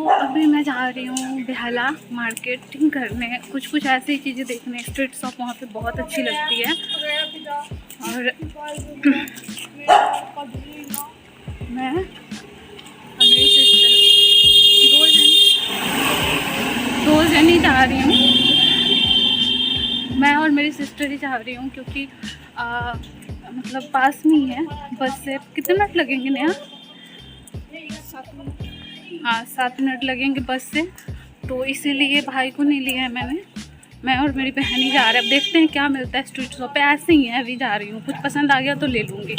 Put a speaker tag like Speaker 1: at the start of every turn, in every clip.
Speaker 1: तो अभी मैं जा रही हूँ बेहला मार्केटिंग करने, कुछ ऐसी चीज़ें देखने। स्ट्रीट शॉप वहाँ पे बहुत अच्छी लगती है। और मैं और मेरी सिस्टर दो जन ही जा रही हूँ। मैं और मेरी सिस्टर ही जा रही हूँ क्योंकि मतलब पास में ही है। बस से कितने मिनट लगेंगे नया? 7 मिनट। हाँ 7 मिनट लगेंगे बस से, तो इसीलिए भाई को नहीं लिया है मैंने। मैं और मेरी बहन ही जा रहे हैं। अब देखते हैं क्या मिलता है स्ट्रीट शॉप पे। ऐसे ही है, अभी जा रही हूँ, कुछ पसंद आ गया तो ले लूँगी।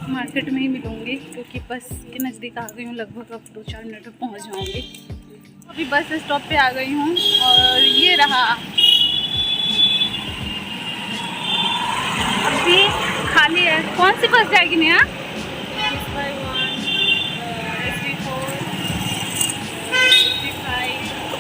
Speaker 1: मार्केट में ही मिलूँगी क्योंकि बस के नज़दीक आ गई हूँ लगभग। अब 2-4 मिनट में पहुँच जाऊँगी। अभी बस स्टॉप पे आ गई हूँ और ये रहा। अभी खाली है। कौन सी बस जाएगी नया?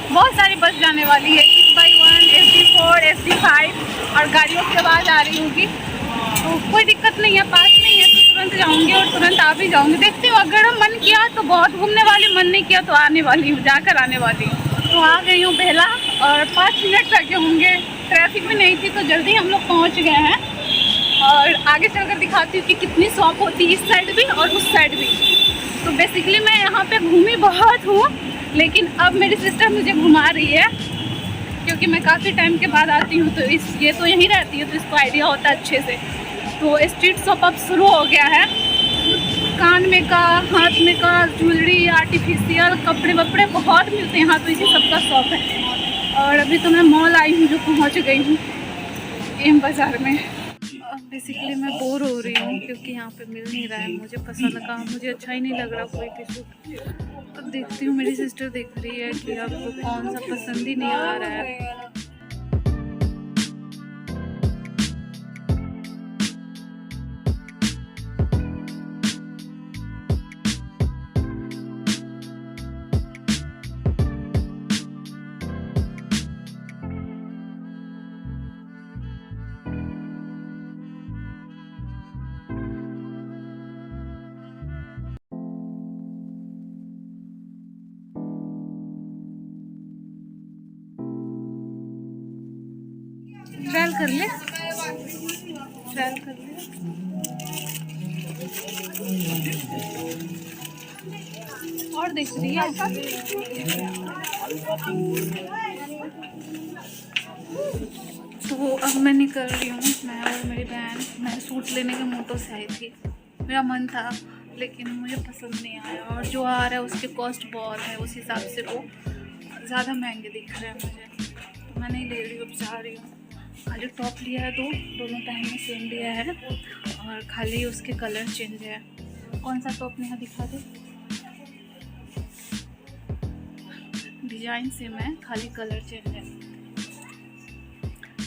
Speaker 1: बहुत सारी बस जाने वाली है। 6x1, SD4, SD5 और गाड़ियों की आवाज़ आ रही होगी। तो कोई दिक्कत नहीं है, पास में ही है तो तुरंत जाऊंगी और तुरंत आ भी जाऊंगी। देखती हूँ, अगर मन किया तो बहुत घूमने वाली, मन नहीं किया तो आने वाली हूँ, जाकर आने वाली हूँ। तो आ गई हूँ बेहला और 5 मिनट लगे होंगे। ट्रैफिक भी नहीं थी तो जल्दी हम लोग पहुँच गए हैं। और आगे चलकर दिखाती हूँ कि कितनी शॉप होती है, इस साइड भी और उस साइड भी। तो बेसिकली मैं यहाँ पे घूमी बहुत हूँ, लेकिन अब मेरी सिस्टर मुझे घुमा रही है क्योंकि मैं काफ़ी टाइम के बाद आती हूँ। तो ये तो यहीं रहती है तो इसको आइडिया होता है अच्छे से। तो स्ट्रीट शॉप अब शुरू हो गया है। कान में का, हाथ में का, ज्वेलरी, आर्टिफिशियल कपड़े वपड़े बहुत मिलते हैं यहाँ। तो इसी सब का शॉप है। और अभी तो मैं मॉल आई हूँ, जो पहुँच गई हूँ एम बाज़ार में। बेसिकली मैं बोर हो रही हूँ क्योंकि यहाँ पे मिल नहीं रहा है मुझे पसंद का। मुझे अच्छा ही नहीं लग रहा कोई भी सूट। अब देखती हूँ, मेरी सिस्टर देख रही है कि आपको कौन सा पसंद ही नहीं आ रहा है। ट्रायल कर ले, ट्रायल कर ले। और देख रही है। तो अब मैं निकल रही हूँ, मैं और मेरी बहन। मैं सूट लेने के मोटो से आई थी, मेरा मन था, लेकिन मुझे पसंद नहीं आया। और जो आ रहा है उसके कॉस्ट बहुत है, उस हिसाब से वो ज़्यादा महंगे दिख रहे हैं मुझे। तो मैं नहीं ले रही हूँ, अब जा रही हूँ। जो टॉप लिया है दोनों पहन में सेम लिया है और खाली उसके कलर चेंज है। कौन सा टॉप नेहा दिखा दे? डिजाइन सेम है, खाली कलर चेंज है।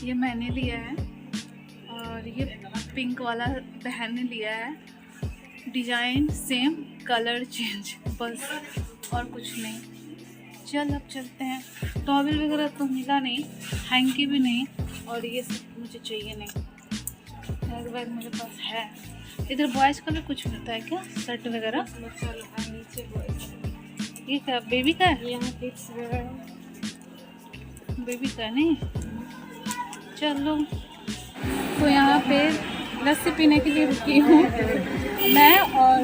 Speaker 1: ये मैंने लिया है और ये पिंक वाला बहन ने लिया है। डिजाइन सेम, कलर चेंज, बस और कुछ नहीं। चल अब चलते हैं। टॉवल वगैरह तो मिला नहीं, हैंकी भी नहीं, और ये सब मुझे चाहिए नहीं। बैग वैग मेरे पास है। इधर बॉयज़ का भी कुछ मिलता है क्या, शर्ट वगैरह? ये क्या बेबी का है? यहाँ किड्स बेबी का नहीं। चलो, तो यहाँ पे लस्सी पीने के लिए रुकी हूँ मैं और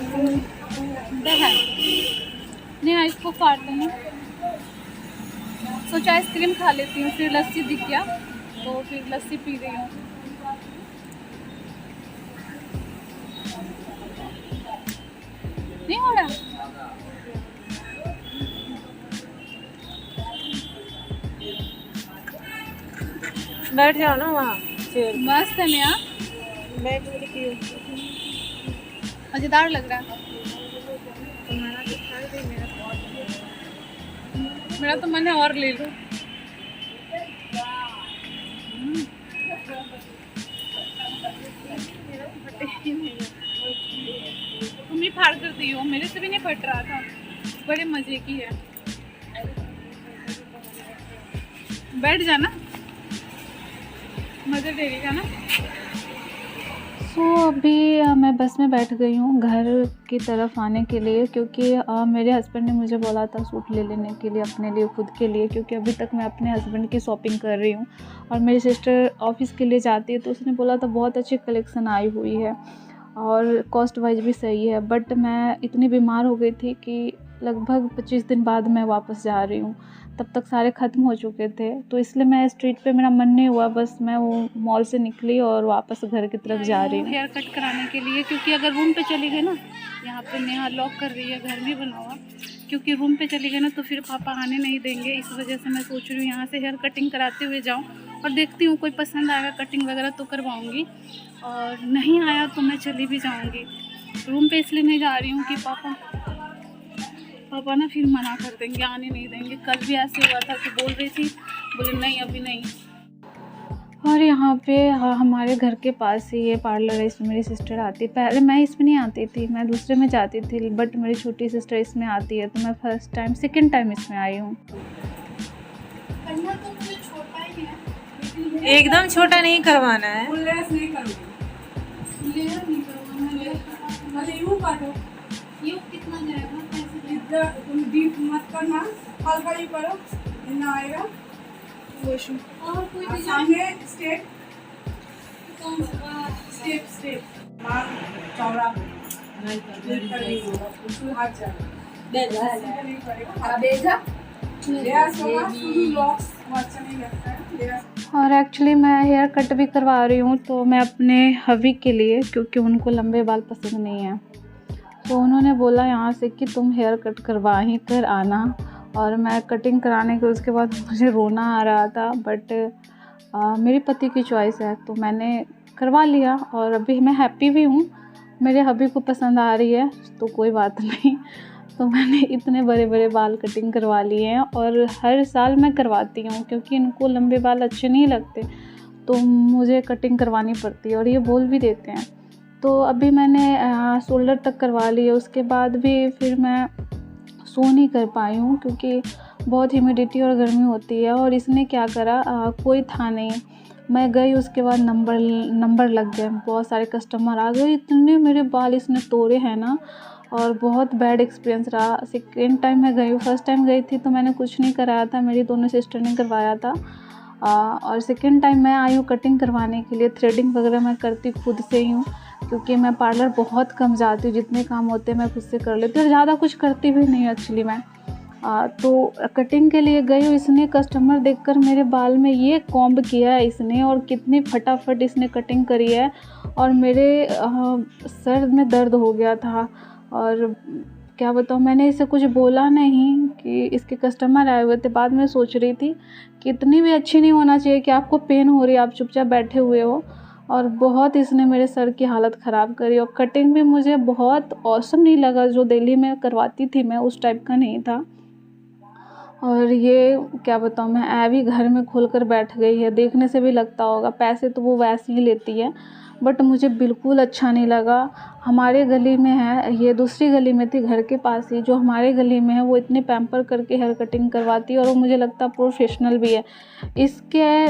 Speaker 1: बहन। नहीं इसको काट देना, सोचा आइसक्रीम खा लेती हूँ, फिर लस्सी दिख गया तो फिर लस्सी पी रही हूँ। नहीं हो रहा?
Speaker 2: बैठ जाओ ना वहाँ।
Speaker 1: मस्त है नया, मज़ेदार लग रहा है। मेरा तो मन है और ले लो। तुम ही फाड़ कर दी हो, मेरे से भी नहीं फट रहा था। बड़े मजे की है। बैठ जाना, मजे दे रही है ना। अभी मैं बस में बैठ गई हूँ घर की तरफ आने के लिए, क्योंकि मेरे हस्बैंड ने मुझे बोला था सूट ले लेने के लिए अपने लिए, खुद के लिए, क्योंकि अभी तक मैं अपने हस्बैंड की शॉपिंग कर रही हूँ। और मेरी सिस्टर ऑफिस के लिए जाती है, तो उसने बोला था बहुत अच्छी कलेक्शन आई हुई है और कॉस्ट वाइज भी सही है। बट मैं इतनी बीमार हो गई थी कि लगभग 25 दिन बाद मैं वापस जा रही हूँ, तब तक सारे ख़त्म हो चुके थे। तो इसलिए मैं स्ट्रीट पे मेरा मन नहीं हुआ, बस मैं वो मॉल से निकली और वापस घर की तरफ जा रही हूँ हेयर कट कराने के लिए। क्योंकि अगर रूम पे चली गई ना, यहाँ पे नेहा लॉक कर रही है, घर नहीं बना हुआ, क्योंकि रूम पे चली गई ना तो फिर पापा आने नहीं देंगे। इस वजह से मैं सोच रही हूँ यहाँ से हेयर कटिंग कराते हुए जाऊँ, और देखती हूँ कोई पसंद आएगा कटिंग वगैरह तो करवाऊँगी, और नहीं आया तो मैं चली भी जाऊँगी। रूम पे इसलिए नहीं जा रही हूँ कि पापा ना फिर मना कर देंगे, आने नहीं देंगे। कल भी ऐसे हुआ था कि बोल रही थी, बोले नहीं अभी नहीं। और यहाँ पे हमारे घर के पास ही ये पार्लर है, इसमें मेरी सिस्टर आती है। पहले मैं इसमें नहीं आती थी, मैं दूसरे में जाती थी, बट मेरी छोटी सिस्टर इसमें आती है, तो मैं सेकंड टाइम इसमें आई हूँ।
Speaker 2: एकदम छोटा नहीं करवाना है।
Speaker 1: ये कितना जाएगा पैसे? तुम डीप मत करना, हल्का ही करो, इतना आएगा। और कोई भी सामने स्टेप, स्टेप मार चौड़ा हाथ जा बेजा नहीं पड़ेगा, बेजा और एक्चुअली मैं हेयर कट भी करवा रही हूँ, तो मैं अपने हबी के लिए, क्योंकि उनको लंबे बाल पसंद नहीं है, तो उन्होंने बोला यहाँ से कि तुम हेयर कट करवा ही कर आना। और मैं कटिंग कराने के उसके बाद मुझे रोना आ रहा था, बट मेरे पति की चॉइस है, तो मैंने करवा लिया और अभी मैं हैप्पी भी हूँ। मेरे हबी को पसंद आ रही है तो कोई बात नहीं। तो मैंने इतने बड़े बड़े बाल कटिंग करवा लिए हैं, और हर साल मैं करवाती हूँ, क्योंकि इनको लंबे बाल अच्छे नहीं लगते, तो मुझे कटिंग करवानी पड़ती है, और ये बोल भी देते हैं। तो अभी मैंने शोल्डर तक करवा ली है, उसके बाद भी फिर मैं सो नहीं कर पाई हूँ, क्योंकि बहुत ह्यूमिडिटी और गर्मी होती है। और इसने क्या करा, कोई था नहीं, मैं गई, उसके बाद नंबर लग गए, बहुत सारे कस्टमर आ गए, इतने मेरे बाल इसने तोड़े हैं ना, और बहुत बैड एक्सपीरियंस रहा। सेकेंड टाइम मैं गई हूँ, फर्स्ट टाइम गई थी तो मैंने कुछ नहीं कराया था, मेरी दोनों सिस्टर ने करवाया था। और सेकेंड टाइम मैं आई हूँ कटिंग करवाने के लिए। थ्रेडिंग वगैरह मैं करती खुद से ही हूँ, क्योंकि मैं पार्लर बहुत कम जाती हूँ, जितने काम होते हैं मैं खुद से कर लेती हूँ, ज़्यादा कुछ करती भी नहीं एक्चुअली मैं। तो कटिंग के लिए गई हूँ, इसने कस्टमर देखकर मेरे बाल में ये कॉम्ब किया है इसने, और कितनी फटाफट इसने कटिंग करी है, और मेरे सर में दर्द हो गया था। और क्या बताऊँ, मैंने इसे कुछ बोला नहीं कि इसके कस्टमर आए हुए थे। बाद में सोच रही थी कि इतनी भी अच्छी नहीं होना चाहिए कि आपको पेन हो रही है, आप चुपचाप बैठे हुए हो। और बहुत इसने मेरे सर की हालत ख़राब करी, और कटिंग भी मुझे बहुत ऑसम नहीं लगा, जो दिल्ली में करवाती थी मैं उस टाइप का नहीं था। और ये क्या बताऊँ, मैं ऐवी घर में खोल कर बैठ गई है, देखने से भी लगता होगा, पैसे तो वो वैसे ही लेती है, बट मुझे बिल्कुल अच्छा नहीं लगा। हमारे गली में है, ये दूसरी गली में थी घर के पास ही, जो हमारे गली में है वो इतने पैम्पर करके हेयर कटिंग करवाती है, और वो मुझे लगता है प्रोफेशनल भी है। इसके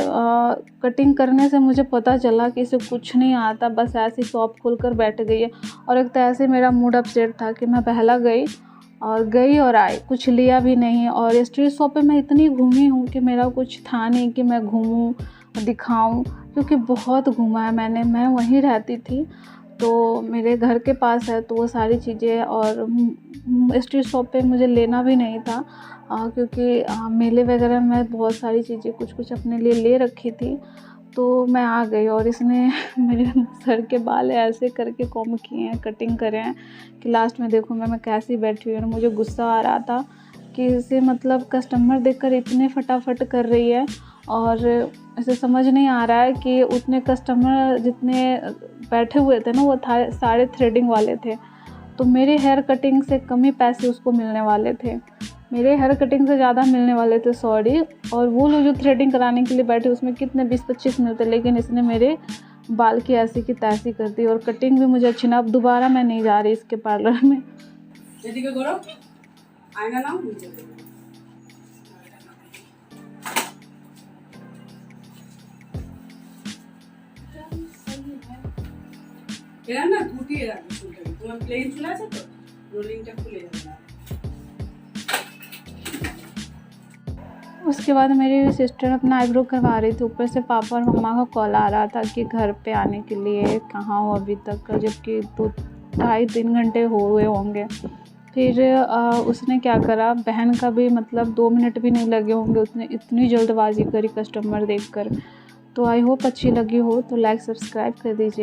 Speaker 1: कटिंग करने से मुझे पता चला कि इसे कुछ नहीं आता, बस ऐसी शॉप खोल कर बैठ गई है। और एक तो ऐसे मेरा मूड अपसेट था कि मैं पहला गई और आई, कुछ लिया भी नहीं। और स्ट्रीट शॉप पे मैं इतनी घूमी हूँ कि मेरा कुछ था नहीं कि मैं घूमूं दिखाऊं, क्योंकि बहुत घूमा है मैंने। मैं वहीं रहती थी, तो मेरे घर के पास है, तो वो सारी चीज़ें, और स्ट्रीट शॉप पे मुझे लेना भी नहीं था, क्योंकि मेले वगैरह में बहुत सारी चीज़ें कुछ अपने लिए ले रखी थी। तो मैं आ गई, और इसने मेरे सर के बाल ऐसे करके कॉम्ब किए हैं, कटिंग करे हैं, कि लास्ट में देखो मैं कैसी बैठी हुई हूँ। मुझे गुस्सा आ रहा था कि इसे मतलब कस्टमर देखकर इतने फटाफट कर रही है, और इसे समझ नहीं आ रहा है कि उतने कस्टमर जितने बैठे हुए थे ना, वो सारे थ्रेडिंग वाले थे, तो मेरे हेयर कटिंग से कम ही पैसे उसको मिलने वाले थे, मेरे हेयर कटिंग से ज़्यादा मिलने वाले थे, सॉरी। और वो लोग जो थ्रेडिंग कराने के लिए बैठे उसमें कितने 20-25 मिलते, लेकिन इसने मेरे बाल की ऐसी की तैसी कर दी, और कटिंग भी मुझे अच्छी ना। अब दोबारा मैं नहीं जा रही इसके पार्लर में।
Speaker 3: এরা না গুটিয়ে রাখবে চুলটাকে, তোমার প্লেন চুল আছে তো, রোলিংটা খুলে যাবে না।
Speaker 1: उसके बाद मेरी सिस्टर अपना आईब्रो करवा रही थी, ऊपर से पापा और मम्मा का कॉल आ रहा था कि घर पे आने के लिए, कहाँ हो अभी तक, जबकि 2-2.5-3 घंटे हुए होंगे। फिर उसने क्या करा, बहन का भी मतलब 2 मिनट भी नहीं लगे होंगे, उसने इतनी जल्दबाजी करी कस्टमर देखकर। तो आई होप अच्छी लगी हो तो लाइक सब्सक्राइब कर दीजिए।